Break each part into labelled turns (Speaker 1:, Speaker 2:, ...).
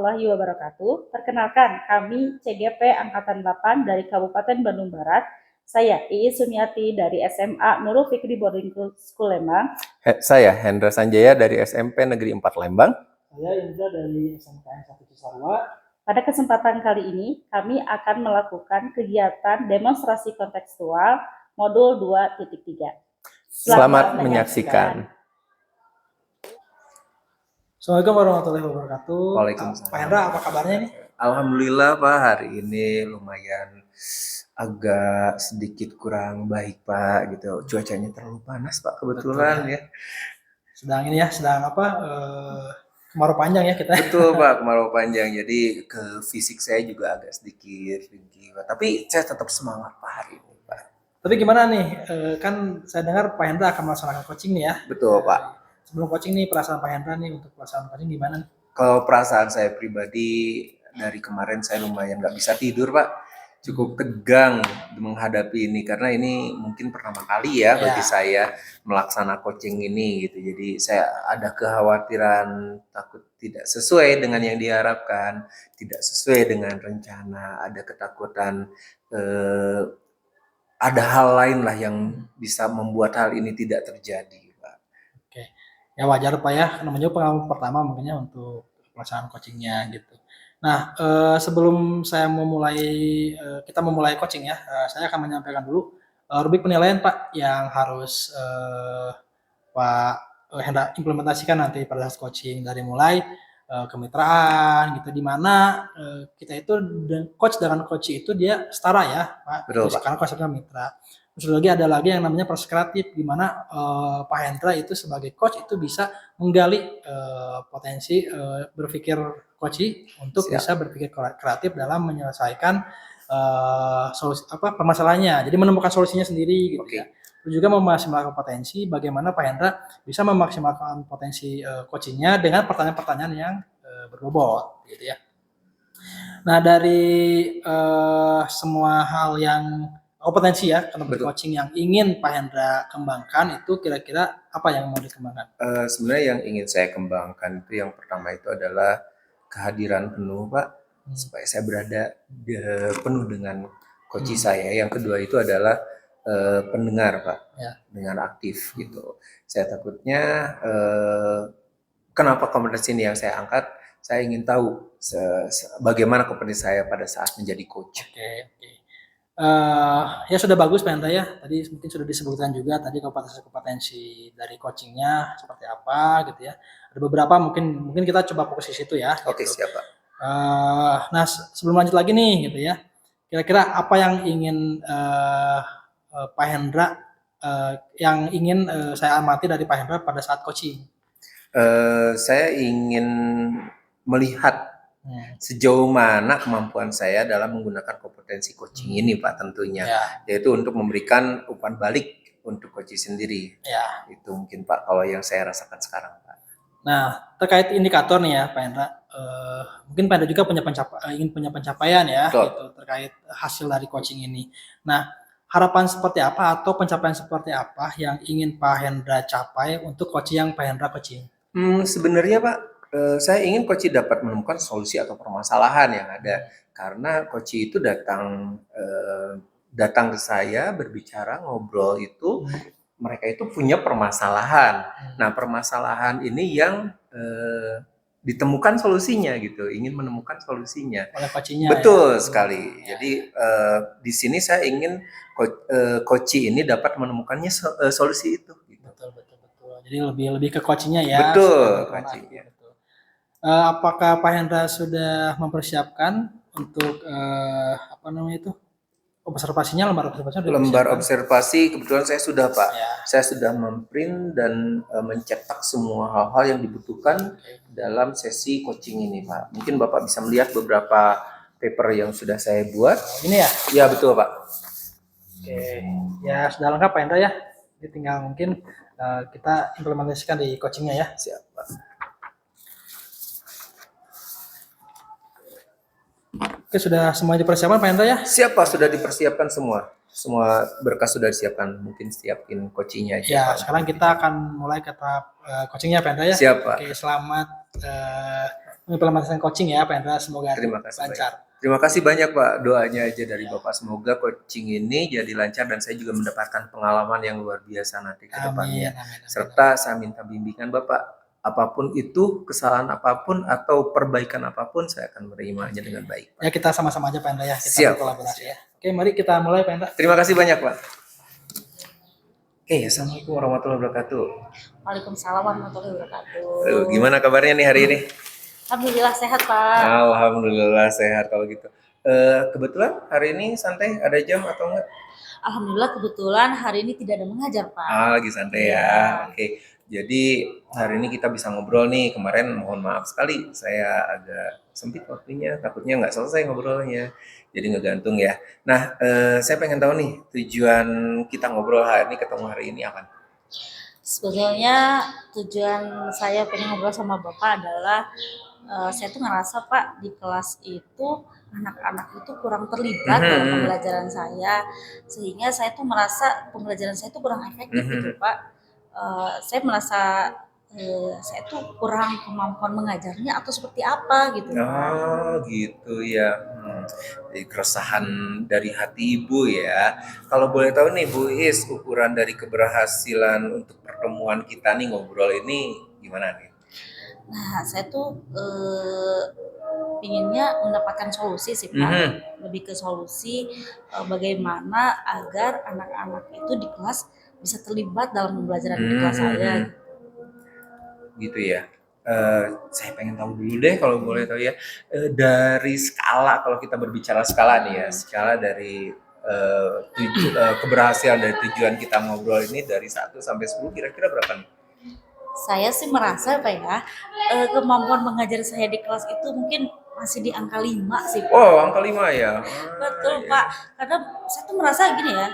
Speaker 1: warahmatullahi wabarakatuh. Perkenalkan, kami CGP Angkatan 8 dari Kabupaten Bandung Barat. Saya Iis Sumiati dari SMA Nurul Fikri Boarding School Lembang.
Speaker 2: Saya Hendra Sanjaya dari SMP Negeri 4 Lembang.
Speaker 3: Saya Indra dari SMKN 1 Cisarua.
Speaker 1: Pada kesempatan kali ini, kami akan melakukan kegiatan demonstrasi kontekstual modul 2.3.
Speaker 2: Selamat menyaksikan.
Speaker 3: Assalamualaikum warahmatullahi wabarakatuh.
Speaker 2: Waalaikumsalam.
Speaker 3: Pak Hendra, apa kabarnya nih?
Speaker 2: Alhamdulillah Pak, hari ini lumayan agak sedikit kurang baik Pak gitu. Cuacanya terlalu panas Pak kebetulan. Betul, ya.
Speaker 3: Sedang kemarau panjang ya kita.
Speaker 2: Betul Pak, kemarau panjang. Jadi ke fisik saya juga agak sedikit tinggi Pak. Tapi saya tetap semangat Pak hari ini Pak.
Speaker 3: Tapi gimana nih? Kan saya dengar Pak Hendra akan melaksanakan coaching nih ya.
Speaker 2: Betul Pak.
Speaker 3: Sebelum coaching nih, perasaan Pak Hendra nih untuk pelaksanaan coaching gimana nih?
Speaker 2: Kalau perasaan saya pribadi, dari kemarin saya lumayan nggak bisa tidur Pak. Cukup tegang menghadapi ini, karena ini mungkin pertama kali ya bagi saya melaksanakan coaching ini gitu. Jadi saya ada kekhawatiran takut tidak sesuai dengan yang diharapkan, tidak sesuai dengan rencana, ada ketakutan ada hal lain lah yang bisa membuat hal ini tidak terjadi.
Speaker 3: Ya wajar Pak ya, namanya pengalaman pertama mungkinnya untuk pelaksanaan coachingnya gitu. Nah, sebelum saya kita memulai coaching ya, saya akan menyampaikan dulu rubrik penilaian Pak yang harus Pak Hendra implementasikan nanti pada saat coaching, dari mulai kemitraan gitu, di mana kita itu coach dengan coach itu dia setara ya Pak.
Speaker 2: Betul, Pak.
Speaker 3: Karena coachnya mitra. Terus lagi ada lagi yang namanya proses kreatif, di mana Pak Hendra itu sebagai coach itu bisa menggali potensi berpikir coach untuk bisa berpikir kreatif dalam menyelesaikan permasalahannya. Jadi menemukan solusinya sendiri gitu ya. Terus juga memaksimalkan potensi, bagaimana Pak Hendra bisa memaksimalkan potensi coachingnya dengan pertanyaan-pertanyaan yang berbobot gitu ya. Nah, dari semua hal yang kompetensi ya, coaching yang ingin Pak Hendra kembangkan itu kira-kira apa yang mau dikembangkan?
Speaker 2: Sebenarnya yang ingin saya kembangkan itu yang pertama itu adalah kehadiran penuh Pak, supaya saya berada penuh dengan coaching saya. Yang kedua itu adalah pendengar Pak, dengan aktif gitu. Saya takutnya kenapa kompetensi ini yang saya angkat, saya ingin tahu bagaimana kompetensi saya pada saat menjadi coach.
Speaker 3: Ya sudah bagus Pak Hendra ya, tadi mungkin sudah disebutkan juga tadi kompetensi dari coachingnya seperti apa gitu ya. Ada beberapa mungkin kita coba fokus di situ ya.
Speaker 2: Oke, siap Pak.
Speaker 3: Nah, sebelum lanjut lagi nih gitu ya, kira-kira apa yang ingin Pak Hendra yang ingin saya amati dari Pak Hendra pada saat coaching?
Speaker 2: Saya ingin melihat sejauh mana kemampuan saya dalam menggunakan kompetensi coaching ini Pak, tentunya yaitu untuk memberikan umpan balik untuk coaching sendiri. Itu mungkin Pak kalau yang saya rasakan sekarang Pak.
Speaker 3: Nah, terkait indikator nih ya Pak Hendra, mungkin Pak Hendra juga ingin punya pencapaian ya gitu, terkait hasil dari coaching ini. Nah, harapan seperti apa atau pencapaian seperti apa yang ingin Pak Hendra capai untuk coaching yang Pak Hendra coaching?
Speaker 2: Sebenarnya Pak, saya ingin coach dapat menemukan solusi atau permasalahan yang ada, karena coach itu datang ke saya berbicara, ngobrol itu mereka itu punya permasalahan. Nah, permasalahan ini yang ditemukan solusinya gitu, ingin menemukan solusinya.
Speaker 3: Oleh coachnya.
Speaker 2: Betul sekali. Jadi di sini saya ingin coach ini dapat menemukannya solusi itu. Gitu.
Speaker 3: Betul. Jadi lebih ke coachingnya ya.
Speaker 2: Betul, coachingnya.
Speaker 3: Apakah Pak Hendra sudah mempersiapkan untuk observasinya,
Speaker 2: lembar observasi kebetulan saya sudah Pak. Saya sudah memprint dan mencetak semua hal-hal yang dibutuhkan dalam sesi coaching ini Pak. Mungkin Bapak bisa melihat beberapa paper yang sudah saya buat.
Speaker 3: Ini ya?
Speaker 2: Ya betul Pak.
Speaker 3: Oke, ya sudah lengkap Pak Hendra ya. Jadi tinggal mungkin kita implementasikan di coachingnya ya.
Speaker 2: Siap Pak.
Speaker 3: Oke, sudah semuanya dipersiapkan Pak Hendra ya?
Speaker 2: Siap Pak, sudah dipersiapkan semua. Semua berkas sudah disiapkan, mungkin siapin coachingnya aja.
Speaker 3: Ya, Pak. Sekarang kita akan mulai ke tahap coachingnya Pak Hendra ya.
Speaker 2: Siap Pak.
Speaker 3: Oke, selamat mengimplementasikan coaching ya Pak Hendra, semoga
Speaker 2: Terima kasih banyak.
Speaker 3: lancar.
Speaker 2: Terima kasih banyak Pak, doanya aja dari Bapak. Semoga coaching ini jadi lancar dan saya juga mendapatkan pengalaman yang luar biasa nanti ke
Speaker 3: Amin,
Speaker 2: depannya.
Speaker 3: amin, amin.
Speaker 2: Serta saya minta bimbingan Bapak, apapun itu, kesalahan apapun atau perbaikan apapun, saya akan menerimanya dengan baik Pak.
Speaker 3: Ya kita sama-sama aja Pak Hendra ya, kita
Speaker 2: Siap.
Speaker 3: berkolaborasi ya. Oke, mari kita mulai Pak Hendra.
Speaker 2: Terima kasih banyak Pak. Oke, Assalamualaikum warahmatullahi wabarakatuh.
Speaker 1: Waalaikumsalam warahmatullahi wabarakatuh.
Speaker 2: Gimana kabarnya nih hari ini?
Speaker 1: Alhamdulillah sehat Pak.
Speaker 2: Alhamdulillah sehat kalau gitu. Kebetulan hari ini santai, ada jam atau enggak?
Speaker 1: Alhamdulillah kebetulan hari ini tidak ada mengajar Pak.
Speaker 2: Lagi santai ya. Oke. Jadi hari ini kita bisa ngobrol nih. Kemarin mohon maaf sekali saya agak sempit waktunya, takutnya nggak selesai ngobrolnya. Jadi ngegantung ya. Nah, saya pengen tahu nih tujuan kita ngobrol hari ini, ketemu hari ini apa?
Speaker 1: Sebetulnya tujuan saya pengen ngobrol sama Bapak adalah saya tuh ngerasa Pak di kelas itu anak-anak itu kurang terlibat dalam pembelajaran saya, sehingga saya tuh merasa pembelajaran saya tuh kurang efektif gitu Pak. Saya merasa saya tuh kurang kemampuan mengajarnya atau seperti apa gitu Pak.
Speaker 2: Oh gitu ya. Jadi keresahan dari hati Ibu ya. Kalau boleh tahu nih Bu Is, ukuran dari keberhasilan untuk pertemuan kita nih ngobrol ini gimana nih?
Speaker 1: Nah, saya tuh pinginnya mendapatkan solusi sih Pak, lebih ke solusi bagaimana agar anak-anak itu di kelas bisa terlibat dalam pembelajaran di kelas saya.
Speaker 2: Gitu ya. Saya pengen tahu dulu deh kalau boleh tahu ya, dari skala, kalau kita berbicara skala nih ya, skala dari keberhasilan dari tujuan kita ngobrol ini dari 1 sampai 10 kira-kira berapa nih?
Speaker 1: Saya sih merasa Pak ya, kemampuan mengajar saya di kelas itu mungkin masih di angka 5 sih Pak.
Speaker 2: Oh, angka 5 ya.
Speaker 1: Betul Pak, karena saya tuh merasa gini ya,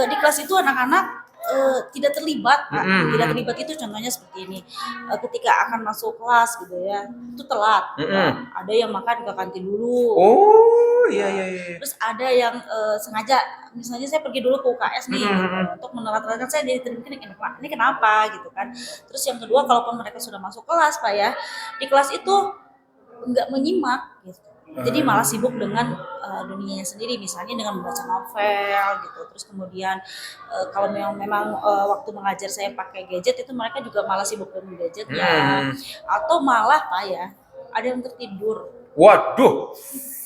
Speaker 1: di kelas itu anak-anak tidak terlibat Pak. Tidak terlibat itu contohnya seperti ini, ketika akan masuk kelas gitu ya, itu telat. Ada yang makan ke kantin dulu.
Speaker 2: Oh, iya.
Speaker 1: Terus ada yang sengaja, misalnya saya pergi dulu ke UKS nih gitu, untuk menerangkan saya jadi ini kenapa gitu kan. Terus yang kedua, kalaupun mereka sudah masuk kelas Pak ya, di kelas itu nggak menyimak gitu. Jadi malah sibuk dengan dunianya sendiri, misalnya dengan membaca novel gitu. Terus kemudian kalau memang waktu mengajar saya pakai gadget, itu mereka juga malah sibuk dengan gadgetnya. Atau malah Pak ya, ada yang tertidur.
Speaker 2: Waduh.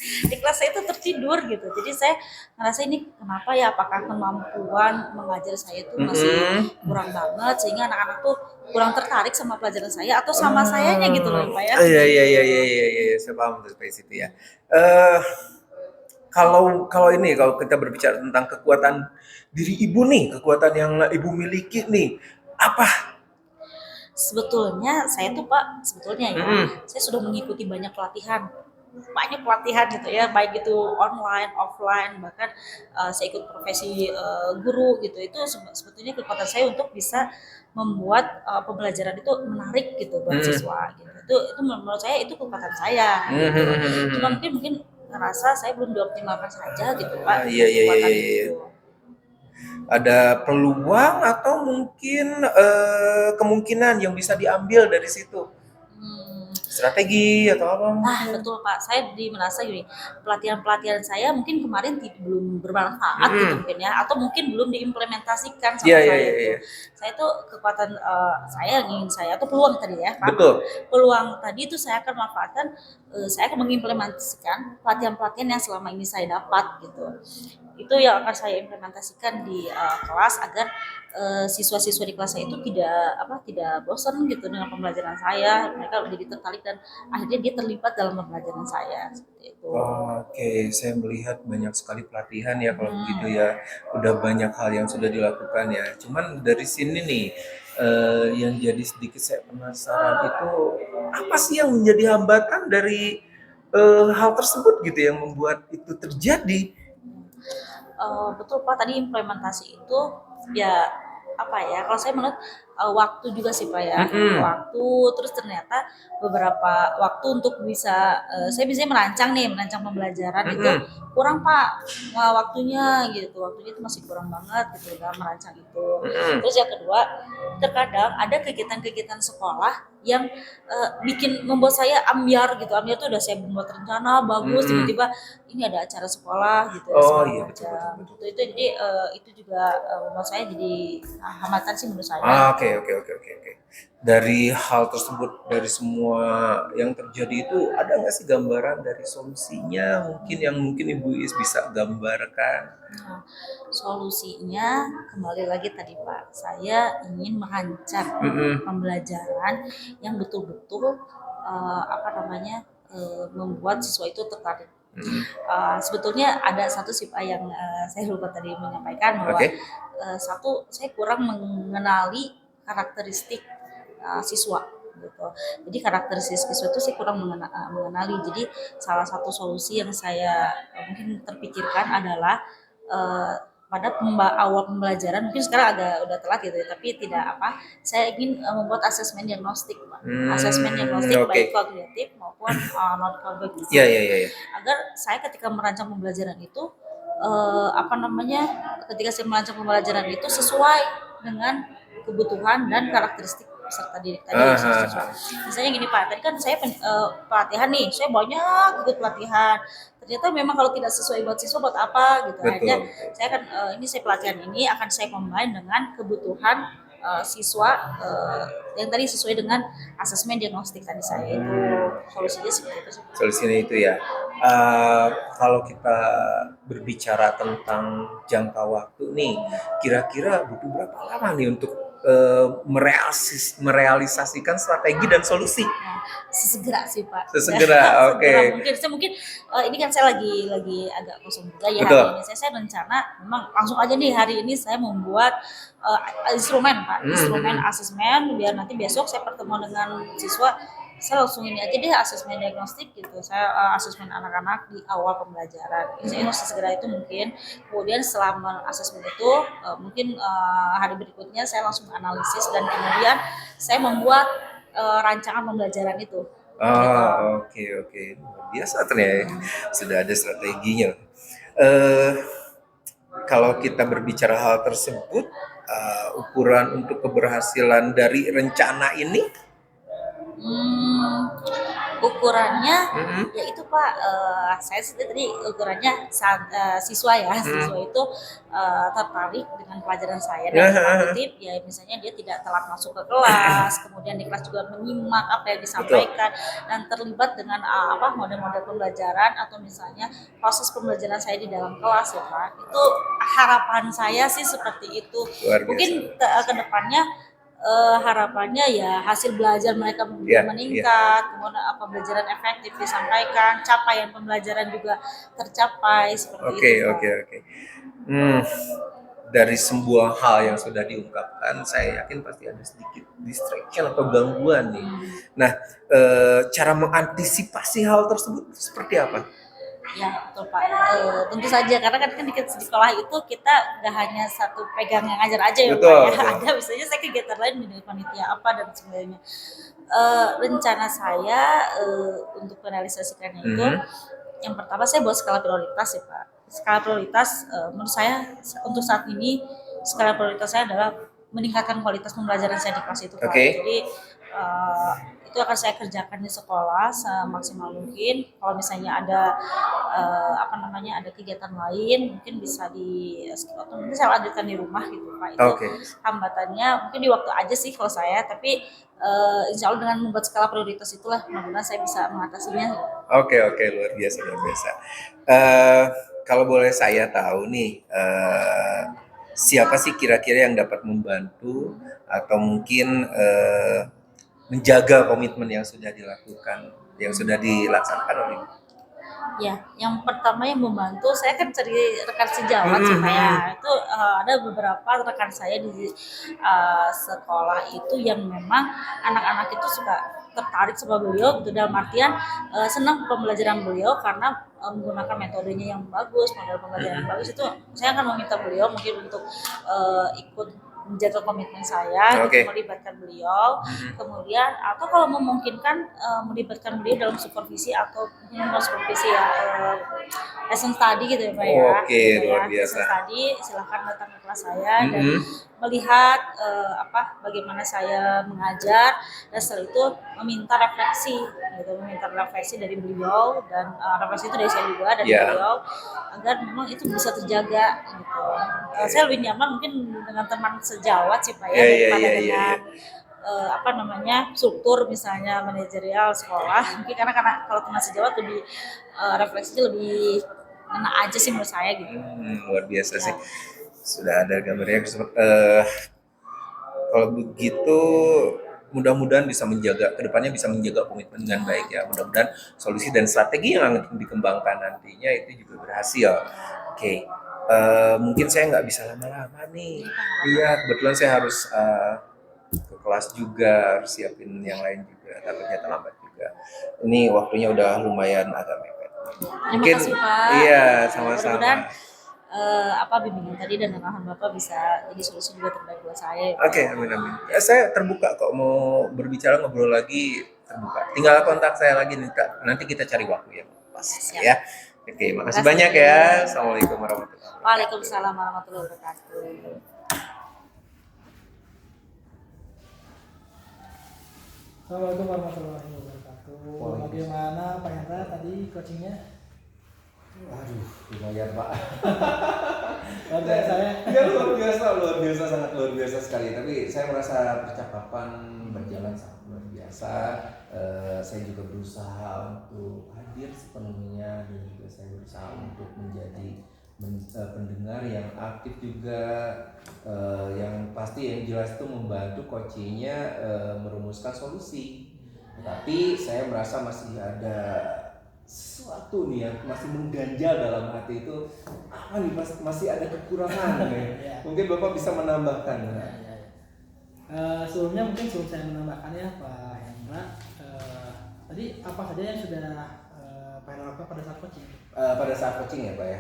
Speaker 1: Di kelas saya itu tertidur gitu. Jadi saya ngerasa ini kenapa ya, apakah kemampuan mengajar saya itu masih kurang banget sehingga anak-anak tuh kurang tertarik sama pelajaran saya atau sama sayanya gitu loh Pak ya.
Speaker 2: Iya, saya paham dari situ ya. Kalau kita berbicara tentang kekuatan diri Ibu nih, kekuatan yang Ibu miliki nih, apa?
Speaker 1: Sebetulnya saya tuh Pak, saya sudah mengikuti banyak pelatihan gitu ya, baik itu online, offline, bahkan saya ikut profesi guru gitu. Itu sebetulnya kekuatan saya untuk bisa membuat pembelajaran itu menarik gitu buat siswa gitu. Itu menurut saya itu kekuatan saya gitu. Cuma mungkin ngerasa saya belum dioptimalkan saja gitu Pak.
Speaker 2: Iya. Ada peluang atau mungkin kemungkinan yang bisa diambil dari situ? Strategi atau apa?
Speaker 1: Nah betul Pak, saya merasa gini, pelatihan saya mungkin kemarin belum bermanfaat gitu mungkin ya, atau mungkin belum diimplementasikan sama saya itu. Saya tuh kekuatan saya yang ingin saya, atau peluang tadi ya Pak.
Speaker 2: Betul.
Speaker 1: Peluang tadi itu saya akan manfaatkan, saya akan mengimplementasikan pelatihan-pelatihan yang selama ini saya dapat gitu. Itu yang akan saya implementasikan di kelas agar siswa-siswa di kelas saya itu tidak bosan gitu dengan pembelajaran saya. Mereka menjadi tertarik dan akhirnya dia terlibat dalam pembelajaran saya seperti itu.
Speaker 2: Oke, saya melihat banyak sekali pelatihan ya kalau begitu ya. Udah banyak hal yang sudah dilakukan ya. Cuman dari sini nih yang jadi sedikit saya penasaran itu apa sih yang menjadi hambatan dari hal tersebut gitu yang membuat itu terjadi?
Speaker 1: Betul Pak, tadi implementasi itu ya apa ya, kalau saya menurut waktu juga sih Pak ya, waktu, terus ternyata beberapa waktu untuk bisa saya biasanya merancang pembelajaran itu kurang Pak, waktunya itu masih kurang banget gitu dalam merancang itu. Terus yang kedua, terkadang ada kegiatan-kegiatan sekolah yang membuat saya ambiar gitu. Ambiar tuh udah saya membuat rencana bagus, tiba-tiba ini ada acara sekolah gitu ya,
Speaker 2: Oh
Speaker 1: segala
Speaker 2: iya,
Speaker 1: macam.
Speaker 2: betul.
Speaker 1: Itu jadi itu juga membuat saya jadi hambatan sih menurut saya.
Speaker 2: Oke. Dari hal tersebut, dari semua yang terjadi itu, ada nggak sih gambaran dari solusinya? Mungkin Ibu Is bisa gambarkan.
Speaker 1: Nah, solusinya kembali lagi tadi Pak, saya ingin merancang pembelajaran yang betul-betul membuat siswa itu tertarik. Sebetulnya ada satu sih Pak yang saya lupa tadi menyampaikan bahwa satu, saya kurang mengenali karakteristik siswa gitu. Jadi karakteristik siswa itu saya kurang mengenali. Jadi salah satu solusi yang saya mungkin terpikirkan adalah pada awal pembelajaran, mungkin sekarang udah telat gitu ya, tapi tidak apa, saya ingin membuat asesmen diagnostik Pak. Asesmen diagnostik baik kognitif maupun non kognitif.
Speaker 2: Iya.
Speaker 1: Agar saya ketika merancang pembelajaran itu ketika saya merancang pembelajaran itu sesuai dengan kebutuhan dan karakteristik peserta didik tadi. Misalnya gini Pak, tadi kan saya pelatihan nih, saya banyak ikut pelatihan. Ternyata memang kalau tidak sesuai buat siswa buat apa gitu. Akhirnya saya akan pelatihan ini akan saya combine dengan kebutuhan siswa yang tadi sesuai dengan asesmen diagnostik tadi saya itu. Solusinya seperti itu.
Speaker 2: Solusinya itu ya. Kalau kita berbicara tentang jangka waktu nih, kira-kira butuh berapa lama nih untuk merealisasikan strategi dan solusi?
Speaker 1: Nah, sesegera sih Pak.
Speaker 2: Sesegera, oke.
Speaker 1: Mungkin ini kan saya lagi agak kosong juga ya hari ini. Saya rencana memang langsung aja nih hari ini saya membuat instrumen Pak, instrumen asesmen biar nanti besok saya pertemuan dengan siswa. Saya langsung ini aja deh asesmen diagnostik gitu. Saya asesmen anak-anak di awal pembelajaran. Saya sesegera itu mungkin. Kemudian setelah asesmen itu mungkin hari berikutnya saya langsung analisis dan kemudian saya membuat rancangan pembelajaran itu.
Speaker 2: Oke. Biasa ternyata sudah ada strateginya. Kalau kita berbicara hal tersebut, ukuran untuk keberhasilan dari rencana ini?
Speaker 1: Ukurannya ya itu Pak, saya sendiri tadi ukurannya siswa itu tertarik dengan pelajaran saya dan kognitif ya, misalnya dia tidak telat masuk ke kelas, kemudian di kelas juga menyimak apa yang disampaikan dan terlibat dengan model-model pembelajaran atau misalnya proses pembelajaran saya di dalam kelas ya Pak. Itu harapan saya sih seperti itu. Mungkin ke depannya harapannya ya hasil belajar mereka meningkat, kemudian pembelajaran efektif disampaikan, capaian pembelajaran juga tercapai seperti itu.
Speaker 2: Oke. Dari sebuah hal yang sudah diungkapkan, saya yakin pasti ada sedikit distraction atau gangguan nih. Nah, cara mengantisipasi hal tersebut seperti apa?
Speaker 1: Ya betul Pak, tentu saja karena kan di sekolah itu kita nggak hanya satu pegang yang ngajar aja ya Pak ya, ada misalnya saya kegiatan lain di panitia apa dan sebagainya. Rencana saya untuk merealisasikannya itu yang pertama saya buat skala prioritas ya Pak. Skala prioritas menurut saya untuk saat ini skala prioritas saya adalah meningkatkan kualitas pembelajaran saya di kelas itu Pak. Jadi itu akan saya kerjakan di sekolah semaksimal mungkin. Kalau misalnya ada ada kegiatan lain mungkin bisa atau mungkin saya lanjutkan di rumah gitu Pak. Itu hambatannya mungkin di waktu aja sih kalau saya, tapi insya Allah dengan membuat skala prioritas itulah mudah-mudahan saya bisa mengatasinya.
Speaker 2: Oke, luar biasa. Kalau boleh saya tahu nih, siapa sih kira-kira yang dapat membantu atau mungkin menjaga komitmen yang sudah dilakukan, yang sudah dilaksanakan oleh Ibu?
Speaker 1: Ya, yang pertama yang membantu saya kan cari rekan sejawat supaya itu ada beberapa rekan saya di sekolah itu yang memang anak-anak itu suka tertarik sama beliau gitu, dalam artian senang pembelajaran beliau karena menggunakan metodenya yang bagus, model pembelajaran yang bagus. Itu saya akan meminta beliau mungkin untuk ikut menjaga komitmen saya,
Speaker 2: Oke.
Speaker 1: gitu, melibatkan beliau, kemudian atau kalau memungkinkan melibatkan beliau dalam supervisi atau bukan supervisi ya, lesson study gitu ya Pak ya.
Speaker 2: Oke,
Speaker 1: Gitu
Speaker 2: luar
Speaker 1: ya.
Speaker 2: biasa.
Speaker 1: Lesson study silahkan datang ke kelas saya dan
Speaker 2: Mm-mm.
Speaker 1: melihat bagaimana saya mengajar, dan setelah itu meminta refleksi gitu, meminta refleksi dari beliau, dan refleksi itu dari saya juga, dari
Speaker 2: Ya.
Speaker 1: beliau, agar memang itu bisa terjaga gitu. Saya lebih nyaman mungkin dengan teman sejawat sih Pak ya,
Speaker 2: Ya, ya,
Speaker 1: daripada
Speaker 2: ya, ya,
Speaker 1: dengan
Speaker 2: ya.
Speaker 1: struktur misalnya manajerial sekolah. Mungkin karena kalau teman sejawat lebih refleksinya lebih enak aja sih menurut saya gitu.
Speaker 2: Luar biasa
Speaker 1: Ya.
Speaker 2: sih. Sudah ada gambarnya. Kalau begitu mudah-mudahan bisa menjaga kedepannya, bisa menjaga komitmen dengan baik ya. Mudah-mudahan solusi dan strategi yang akan dikembangkan nantinya itu juga berhasil. Oke. Mungkin saya nggak bisa lama-lama nih. Iya, kebetulan saya harus ke kelas juga, harus siapin yang lain juga. Takutnya terlambat juga. Ini waktunya udah lumayan agak mepet.
Speaker 1: Terima kasih Pak.
Speaker 2: Iya, sama-sama.
Speaker 1: Mudah-mudahan bimbingan tadi dan arahan Bapak bisa jadi solusi juga terbaik buat saya.
Speaker 2: Oke, amin amin. Saya terbuka kok, mau berbicara, ngobrol lagi, terbuka. Tinggal kontak saya lagi nih Kak. Nanti kita cari waktu yang pas
Speaker 1: Siap.
Speaker 2: ya. Oke, makasih
Speaker 1: Terima
Speaker 2: banyak
Speaker 1: kasih.
Speaker 2: ya. Assalamualaikum warahmatullahi wabarakatuh.
Speaker 1: Waalaikumsalam warahmatullahi wabarakatuh.
Speaker 3: Assalamualaikum warahmatullahi wabarakatuh. Bagaimana Pak Hendra tadi coachingnya?
Speaker 4: Aduh, lumayan Pak.
Speaker 3: Luar biasa ya.
Speaker 4: Ya luar biasa, sangat luar biasa sekali. Tapi saya merasa percakapan berjalan sangat luar biasa. Saya juga berusaha untuk hadir sepenuhnya, dan juga saya berusaha untuk menjadi pendengar yang aktif juga. Yang pasti yang jelas itu membantu coachingnya merumuskan solusi. Tetapi saya merasa masih ada sesuatu nih yang masih mengganjal dalam hati itu, apa nih, masih ada kekurangan ya. Mungkin Bapak bisa menambahkan.
Speaker 3: Sebelumnya mungkin sebelum saya menambahkan ya Pak Hendra, tadi apa saja yang sudah Pak Hendra lakukan pada saat coaching?
Speaker 4: Pada saat coaching ya Pak ya,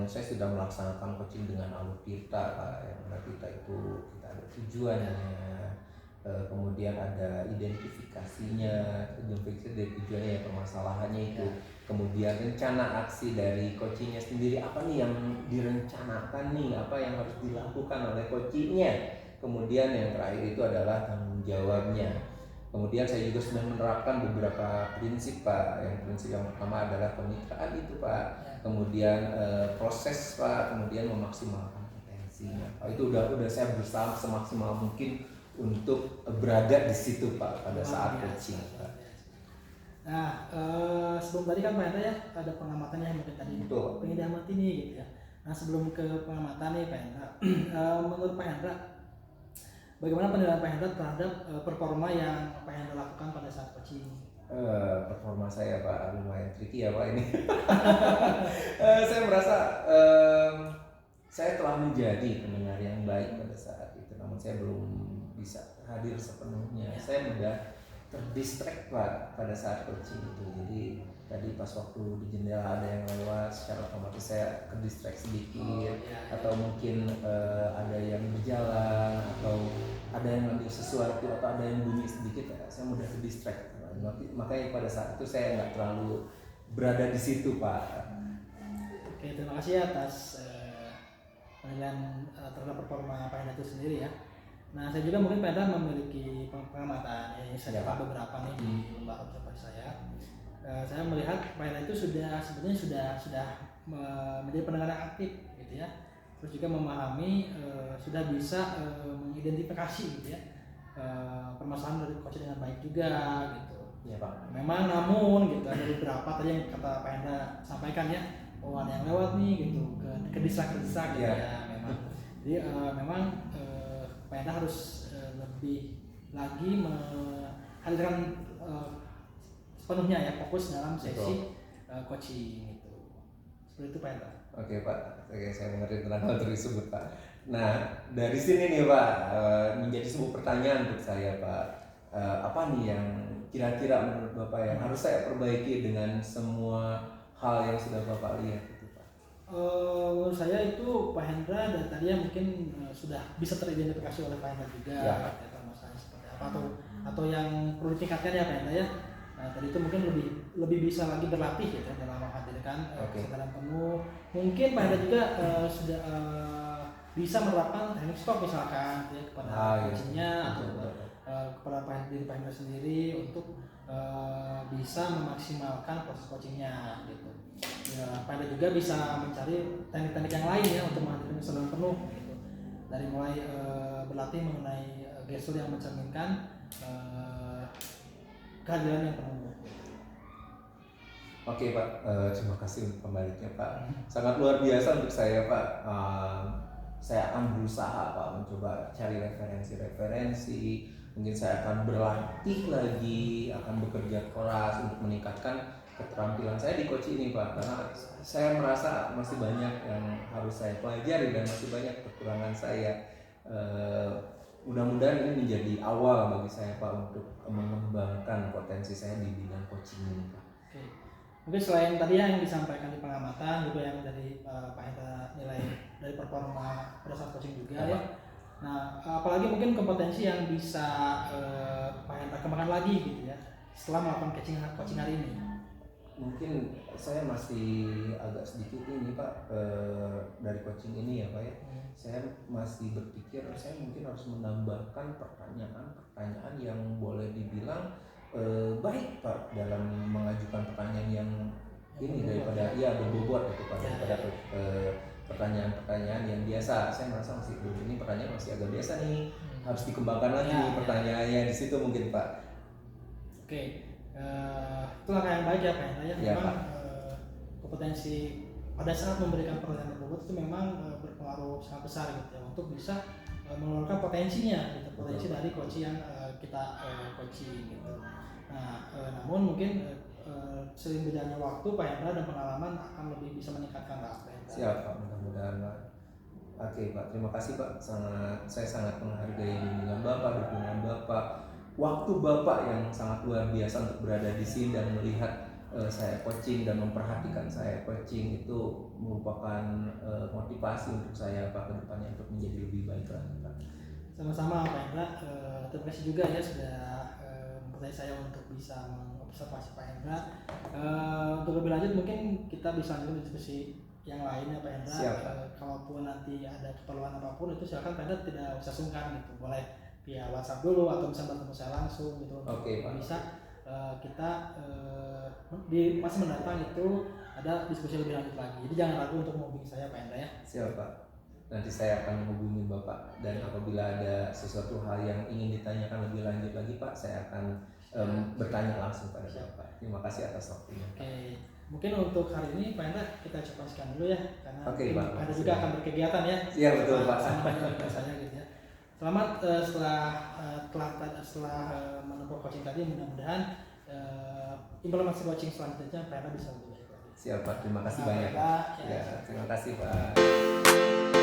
Speaker 4: saya sudah melaksanakan coaching dengan alur kita Pak. Yang mana kita itu kita ada tujuannya, kemudian ada identifikasinya, dari tujuannya ya, permasalahannya itu, kemudian rencana aksi dari coachingnya sendiri, apa nih yang direncanakan nih, apa yang harus dilakukan oleh coachingnya, kemudian yang terakhir itu adalah tanggung jawabnya. Kemudian saya juga sudah menerapkan beberapa prinsip Pak. Yang prinsip yang pertama adalah kemitraan itu Pak, kemudian proses Pak, kemudian memaksimalkan potensinya. Itu udah saya berusaha semaksimal mungkin untuk berada di situ Pak pada saat coaching.
Speaker 3: Nah, sebelum tadi kan Pak Hendra ya ada pengamatan yang mungkin tadi pengen diamati nih gitu ya. Nah, sebelum ke pengamatan nih Pak Hendra, menurut Pak Hendra, bagaimana penilaian Pak Hendra terhadap performa yang Pak Hendra lakukan pada saat coaching?
Speaker 4: Performa saya Pak lumayan tricky ya Pak ini. Saya merasa saya telah menjadi pendengar yang baik pada saat itu, namun saya belum bisa hadir sepenuhnya. Saya mudah terdistract Pak pada saat coaching itu. Jadi tadi pas waktu di jendela ada yang lewat, secara otomatis saya terdistract sedikit, atau mungkin ada yang berjalan, atau ada yang ngambil sesuatu, atau ada yang bunyi sedikit, ya, saya mudah terdistract. Makanya pada saat itu saya nggak terlalu berada di situ Pak.
Speaker 3: Oke, terima kasih atas penilaian terhadap performa Pak Hendra itu sendiri ya. Nah, saya juga mungkin Pak Hendra memiliki pengamatan ya, saya dapat beberapa nih di lomba observasi saya. Saya melihat Pak Hendra itu sebenarnya sudah menjadi pendengar yang aktif gitu ya. Terus juga memahami, sudah bisa mengidentifikasi gitu ya permasalahan dari coach dengan baik juga gitu.
Speaker 4: Ya Pak.
Speaker 3: Memang namun gitu ada beberapa tadi yang kata Pak Hendra sampaikan ya, ada yang lewat nih gitu, ke desak gitu ya memang. Jadi memang Pak Hendra harus lebih lagi menghadirkan sepenuhnya ya, fokus dalam sesi coaching itu. Seperti itu Pak Hendra.
Speaker 4: Oke Pak, saya mengerti tentang hal tersebut Pak. Nah, dari sini nih Pak, menjadi sebuah pertanyaan untuk saya Pak. Apa nih yang kira-kira menurut Bapak yang harus saya perbaiki dengan semua hal yang sudah Bapak lihat itu Pak?
Speaker 3: Menurut saya itu Pak Hendra dan tadi ya mungkin sudah bisa teridentifikasi oleh Pak Hendra juga
Speaker 2: Ya.
Speaker 3: terkait masalahnya seperti apa atau yang perlu ditingkatkan ya Pak Hendra ya. Nah, tadi itu mungkin lebih bisa lagi berlatih gitu ya dalam menghadirkan
Speaker 2: Oke.
Speaker 3: kesadaran penuh. Mungkin Pak Hendra juga sudah bisa menerapkan teknik stop misalkan ya, kepada
Speaker 2: iya.
Speaker 3: coachingnya atau
Speaker 2: Betul.
Speaker 3: kepada diri Pak Hendra sendiri untuk bisa memaksimalkan proses coachingnya gitu. Ya, Pak Hendra juga bisa mencari teknik-teknik yang lain ya untuk menghadirkan kesadaran penuh gitu. Dari mulai berlatih mengenai gestur yang mencerminkan kehadiran yang penuh.
Speaker 2: Oke Pak, terima kasih untuk pembaliknya Pak. Sangat luar biasa untuk saya Pak. Saya akan berusaha Pak mencoba cari referensi-referensi. Mungkin saya akan berlatih lagi, akan bekerja keras untuk meningkatkan keterampilan saya di coach ini Pak. Karena saya merasa masih banyak yang harus saya pelajari dan masih banyak kekurangan saya. Mudah-mudahan ini menjadi awal bagi saya Pak untuk mengembangkan potensi saya di bidang coaching ini Pak.
Speaker 3: Oke. Mungkin selain tadi yang disampaikan di pengamatan juga yang dari Pak Hendra nilai dari performa pada saat coaching juga ya. Nah, apalagi mungkin kompetensi yang bisa Pak Hendra kembangkan lagi gitu ya setelah melakukan coaching hari ini.
Speaker 2: Mungkin saya masih agak sedikit ini Pak dari coaching ini ya Pak ya. Saya masih berpikir saya mungkin harus menambahkan pertanyaan-pertanyaan yang boleh dibilang baik Pak dalam mengajukan pertanyaan yang ini daripada berbobot gitu Pak daripada pertanyaan-pertanyaan yang biasa. Saya merasa masih ini pertanyaan masih agak biasa nih, harus dikembangkan lagi pertanyaannya di situ mungkin Pak.
Speaker 3: Oke, itu langkah yang baik ya Pak Hendra ya.
Speaker 2: Ya,
Speaker 3: Memang
Speaker 2: Pak.
Speaker 3: Kompetensi pada saat memberikan pertanyaan tersebut itu memang berpengaruh sangat besar gitu ya untuk bisa mengeluarkan potensinya gitu, potensi dari coach yang kita coaching gitu. Nah, namun mungkin sering berjalannya waktu Pak Hendra dan pengalaman akan lebih bisa meningkatkan Pak Hendra.
Speaker 2: Siap Pak, mudah-mudahan Pak. Oke Pak, terima kasih Pak. Saya sangat menghargai bimbingan Bapak, dukungan Bapak, waktu Bapak yang sangat luar biasa untuk berada di sini dan melihat saya coaching dan memperhatikan saya coaching itu merupakan motivasi untuk saya Pak ke depannya untuk menjadi lebih baik lagi Pak.
Speaker 3: Sama-sama Pak Hendra, terima kasih juga ya sudah mempercayai saya untuk bisa mengobservasi Pak Hendra. Untuk lebih lanjut mungkin kita bisa lanjut diskusi yang lain ya Pak Hendra.
Speaker 2: Siap,
Speaker 3: Kalaupun nanti ada keperluan apapun itu silakan Pak Hendra tidak usah sungkan gitu, boleh via WhatsApp dulu atau bisa bertemu saya langsung gitu.
Speaker 2: Oke, Pak.
Speaker 3: Bisa kita di masa mendatang itu ada diskusi lebih lanjut lagi. Jadi jangan ragu untuk menghubungi saya Pak Hendra ya.
Speaker 2: Siap Pak. Nanti saya akan menghubungi Bapak dan apabila ada sesuatu hal yang ingin ditanyakan lebih lanjut lagi Pak, saya akan bertanya langsung pada Bapak. Terima kasih atas waktunya.
Speaker 3: Oke, mungkin untuk hari ini Pak Hendra kita coba sekian dulu ya karena
Speaker 2: Oke, Pak.
Speaker 3: Pak Hendra juga akan berkegiatan ya.
Speaker 2: Iya betul Pak.
Speaker 3: Sama banyak saya gitu ya. Selamat setelah menempuh coaching tadi, mudah-mudahan implementasi coaching selanjutnya Pak Hendra bisa lebih baik lagi.
Speaker 2: Siap Pak, terima kasih
Speaker 3: Nah,
Speaker 2: banyak
Speaker 3: Pak,
Speaker 2: Pak.
Speaker 3: ya.
Speaker 2: Ya, terima kasih Pak.